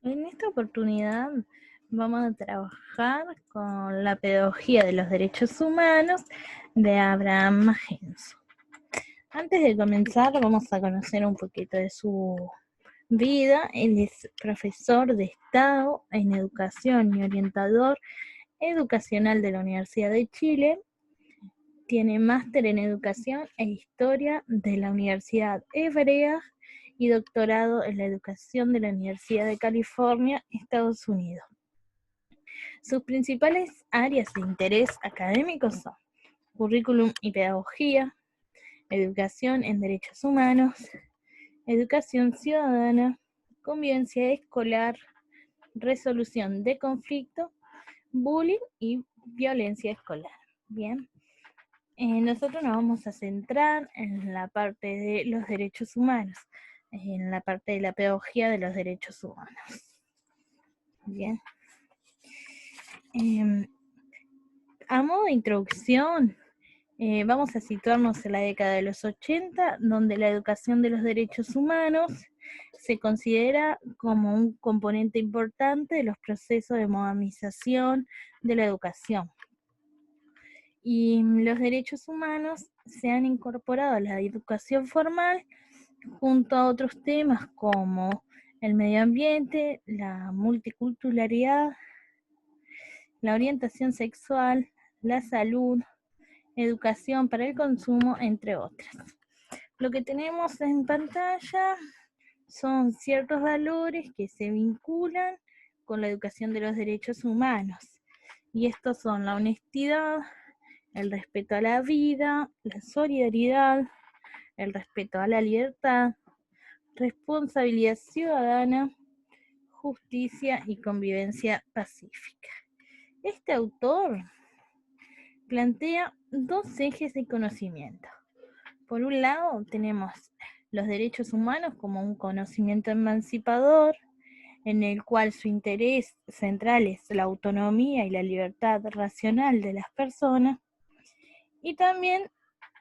En esta oportunidad vamos a trabajar con la pedagogía de los derechos humanos de Abraham Magenzo. Antes de comenzar vamos a conocer un poquito de su vida. Él es profesor de Estado en Educación y orientador educacional de la Universidad de Chile. Tiene máster en Educación e Historia de la Universidad Hebrea y doctorado en la Educación de la Universidad de California, Estados Unidos. Sus principales áreas de interés académicos son currículum y pedagogía, educación en derechos humanos, educación ciudadana, convivencia escolar, resolución de conflicto, bullying y violencia escolar. Bien, nosotros nos vamos a centrar en la parte de los derechos humanos, en la parte de la pedagogía de los derechos humanos. Bien. A modo de introducción, vamos a situarnos en la década de los 80, donde la educación de los derechos humanos se considera como un componente importante de los procesos de modernización de la educación. Y los derechos humanos se han incorporado a la educación formal junto a otros temas como el medio ambiente, la multiculturalidad, la orientación sexual, la salud, educación para el consumo, entre otras. Lo que tenemos en pantalla son ciertos valores que se vinculan con la educación de los derechos humanos. Y estos son la honestidad, el respeto a la vida, la solidaridad, el respeto a la libertad, responsabilidad ciudadana, justicia y convivencia pacífica. Este autor plantea dos ejes de conocimiento. Por un lado, tenemos los derechos humanos como un conocimiento emancipador, en el cual su interés central es la autonomía y la libertad racional de las personas, y también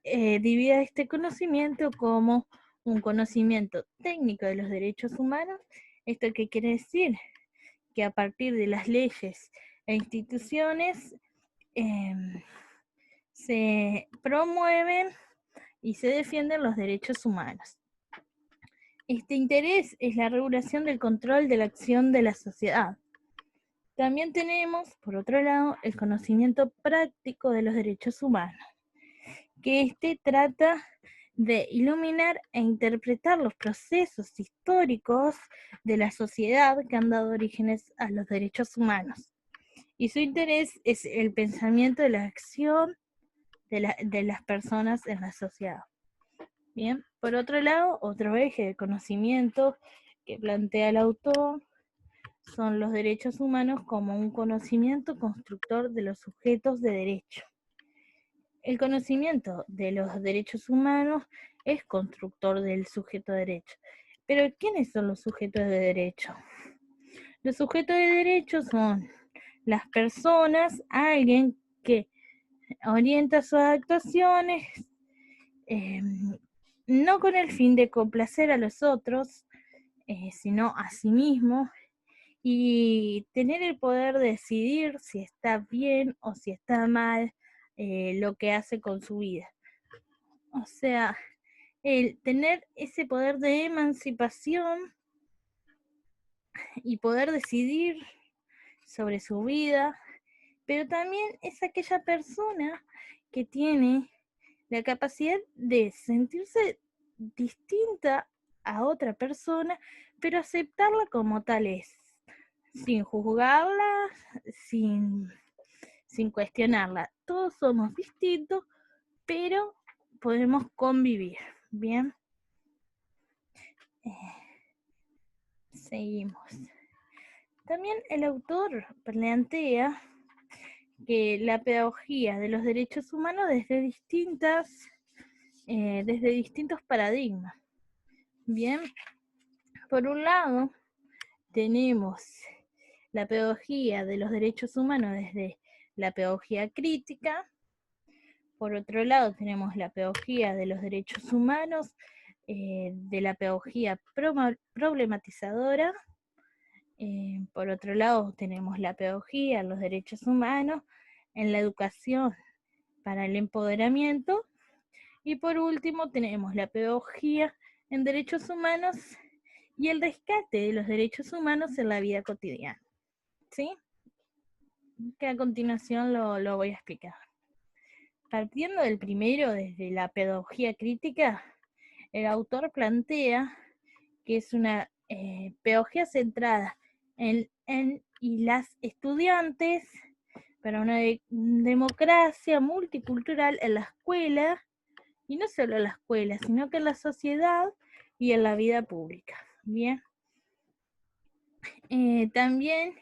divide este conocimiento como un conocimiento técnico de los derechos humanos. ¿Esto qué quiere decir? Que a partir de las leyes e instituciones se promueven y se defienden los derechos humanos. Este interés es la regulación del control de la acción de la sociedad. También tenemos, por otro lado, el conocimiento práctico de los derechos humanos, que trata de iluminar e interpretar los procesos históricos de la sociedad que han dado orígenes a los derechos humanos. Y su interés es el pensamiento de la acción de las personas en la sociedad. Bien, por otro lado, otro eje de conocimiento que plantea el autor son los derechos humanos como un conocimiento constructor de los sujetos de derecho. El conocimiento de los derechos humanos es constructor del sujeto de derecho. Pero ¿quiénes son los sujetos de derecho? Los sujetos de derecho son las personas, alguien que orienta sus actuaciones no con el fin de complacer a los otros, sino a sí mismo, y tener el poder de decidir si está bien o si está mal lo que hace con su vida. O sea, el tener ese poder de emancipación y poder decidir sobre su vida, pero también es aquella persona que tiene la capacidad de sentirse distinta a otra persona, pero aceptarla como tal es, sin juzgarla, sin cuestionarla. Todos somos distintos, pero podemos convivir, ¿bien? Seguimos. También el autor plantea que la pedagogía de los derechos humanos desde distintos paradigmas. Bien, por un lado tenemos la pedagogía de los derechos humanos desde la pedagogía crítica. Por otro lado tenemos la pedagogía de los derechos humanos de la pedagogía problematizadora, Por otro lado, tenemos la pedagogía, los derechos humanos, en la educación para el empoderamiento. Y por último, tenemos la pedagogía en derechos humanos y el rescate de los derechos humanos en la vida cotidiana. ¿Sí? Que a continuación lo voy a explicar. Partiendo del primero, desde la pedagogía crítica, el autor plantea que es una pedagogía centrada en y las estudiantes para una democracia multicultural en la escuela, y no solo en la escuela, sino que en la sociedad y en la vida pública. Bien. También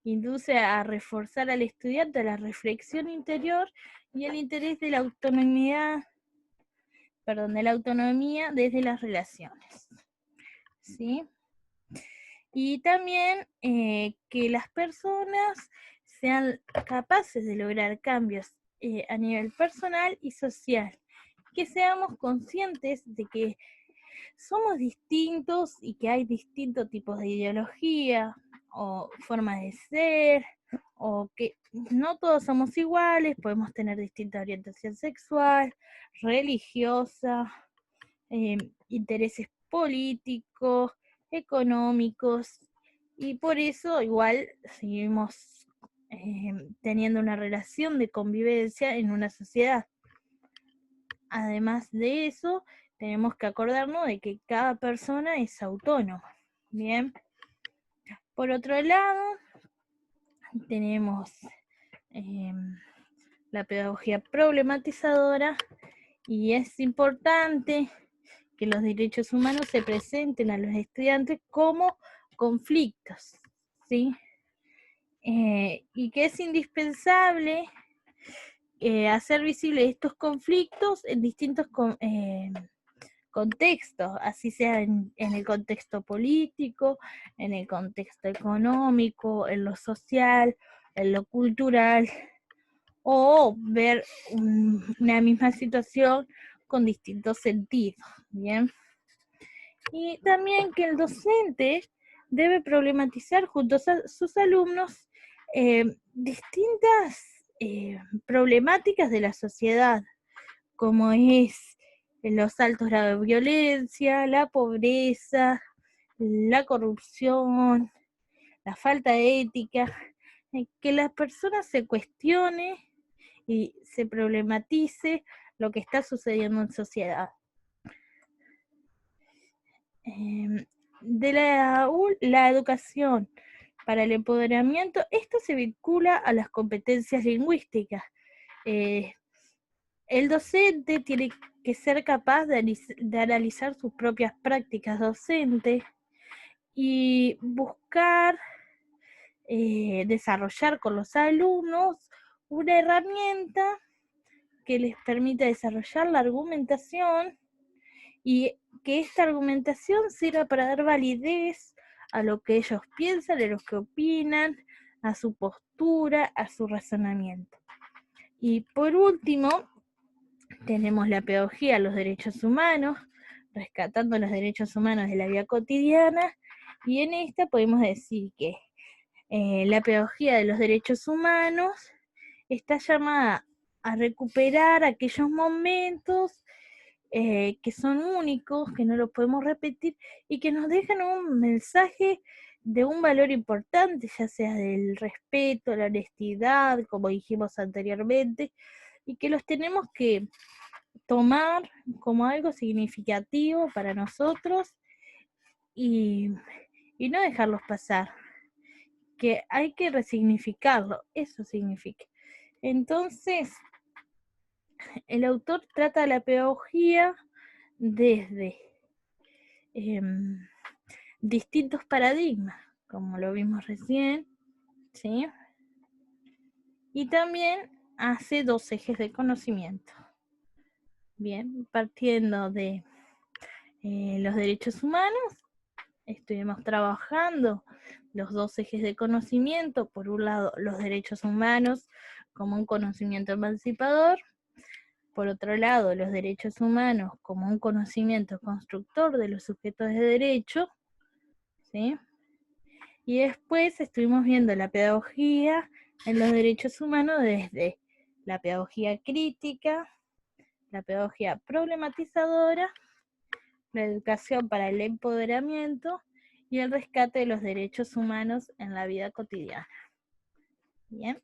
induce a reforzar al estudiante la reflexión interior y el interés de la autonomía, de la autonomía desde las relaciones. ¿Sí? Y también que las personas sean capaces de lograr cambios a nivel personal y social, que seamos conscientes de que somos distintos y que hay distintos tipos de ideología o formas de ser, o que no todos somos iguales, podemos tener distinta orientación sexual, religiosa, intereses políticos, económicos, y por eso igual seguimos teniendo una relación de convivencia en una sociedad. Además de eso, tenemos que acordarnos de que cada persona es autónoma. Bien. Por otro lado, tenemos la pedagogía problematizadora, y es importante que los derechos humanos se presenten a los estudiantes como conflictos, ¿sí? Y que es indispensable hacer visibles estos conflictos en distintos contextos, así sea en el contexto político, en el contexto económico, en lo social, en lo cultural, o ver una misma situación con distintos sentidos, ¿bien? Y también que el docente debe problematizar junto a sus alumnos distintas problemáticas de la sociedad, como es los altos grados de violencia, la pobreza, la corrupción, la falta de ética, que las personas se cuestione y se problematice lo que está sucediendo en sociedad. De la educación para el empoderamiento, esto se vincula a las competencias lingüísticas. El docente tiene que ser capaz de analizar sus propias prácticas docentes y buscar desarrollar con los alumnos una herramienta que les permita desarrollar la argumentación, y que esta argumentación sirva para dar validez a lo que ellos piensan, a lo que opinan, a su postura, a su razonamiento. Y por último, tenemos la pedagogía, los derechos humanos, rescatando los derechos humanos de la vida cotidiana, y en esta podemos decir que la pedagogía de los derechos humanos está llamada a recuperar aquellos momentos que son únicos, que no los podemos repetir y que nos dejan un mensaje de un valor importante, ya sea del respeto, la honestidad, como dijimos anteriormente, y que los tenemos que tomar como algo significativo para nosotros y no dejarlos pasar, que hay que resignificarlo, eso significa. Entonces, el autor trata la pedagogía desde distintos paradigmas, como lo vimos recién, ¿sí? Y también hace 2 ejes de conocimiento. Bien, partiendo de los derechos humanos, estuvimos trabajando los 2 ejes de conocimiento. Por un lado, los derechos humanos como un conocimiento emancipador. Por otro lado, los derechos humanos como un conocimiento constructor de los sujetos de derecho, ¿sí? Y después estuvimos viendo la pedagogía en los derechos humanos desde la pedagogía crítica, la pedagogía problematizadora, la educación para el empoderamiento y el rescate de los derechos humanos en la vida cotidiana. Bien.